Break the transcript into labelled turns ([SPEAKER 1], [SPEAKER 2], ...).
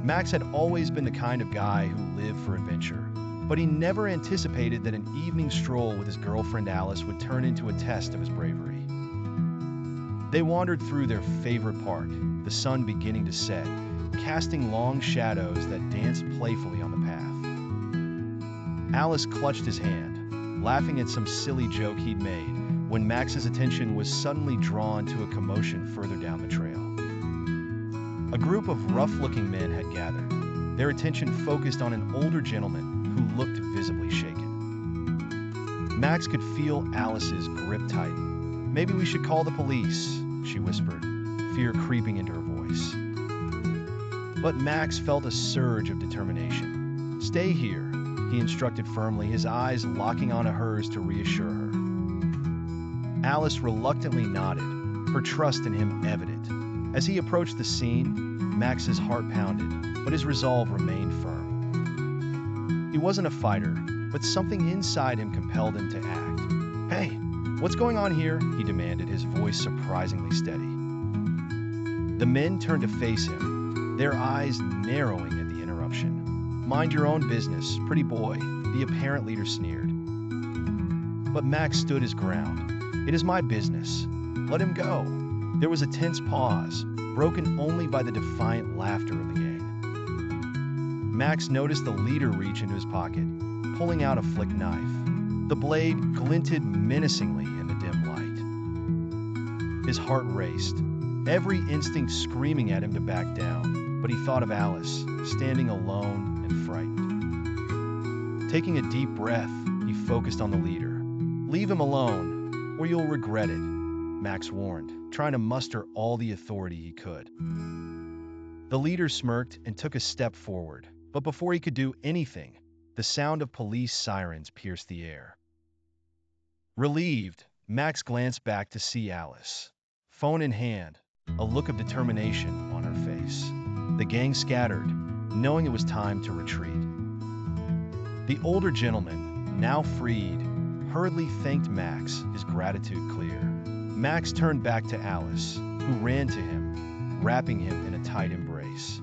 [SPEAKER 1] Max had always been the kind of guy who lived for adventure, but he never anticipated that an evening stroll with his girlfriend Alice would turn into a test of his bravery. They wandered through their favorite park, the sun beginning to set, casting long shadows that danced playfully on the path. Alice clutched his hand, laughing at some silly joke he'd made, when Max's attention was suddenly drawn to a commotion further down the trail. A group of rough-looking men had gathered, their attention focused on an older gentleman who looked visibly shaken. Max could feel Alice's grip tighten. "Maybe we should call the police," she whispered, fear creeping into her voice. But Max felt a surge of determination. "Stay here," he instructed firmly, his eyes locking onto hers to reassure her. Alice reluctantly nodded, her trust in him evident. As he approached the scene, Max's heart pounded, but his resolve remained firm. He wasn't a fighter, but something inside him compelled him to act. "Hey, what's going on here?" he demanded, his voice surprisingly steady. The men turned to face him, their eyes narrowing at the interruption. "Mind your own business, pretty boy," the apparent leader sneered. But Max stood his ground. "It is my business. Let him go." There was a tense pause, broken only by the defiant laughter of the gang. Max noticed the leader reach into his pocket, pulling out a flicked knife. The blade glinted menacingly in the dim light. His heart raced, every instinct screaming at him to back down, but he thought of Alice, standing alone and frightened. Taking a deep breath, he focused on the leader. "Leave him alone, or you'll regret it," Max warned, trying to muster all the authority he could. The leader smirked and took a step forward, but before he could do anything, the sound of police sirens pierced the air. Relieved, Max glanced back to see Alice, phone in hand, a look of determination on her face. The gang scattered, knowing it was time to retreat. The older gentleman, now freed, hurriedly thanked Max, his gratitude clear. Max turned back to Alice, who ran to him, wrapping him in a tight embrace.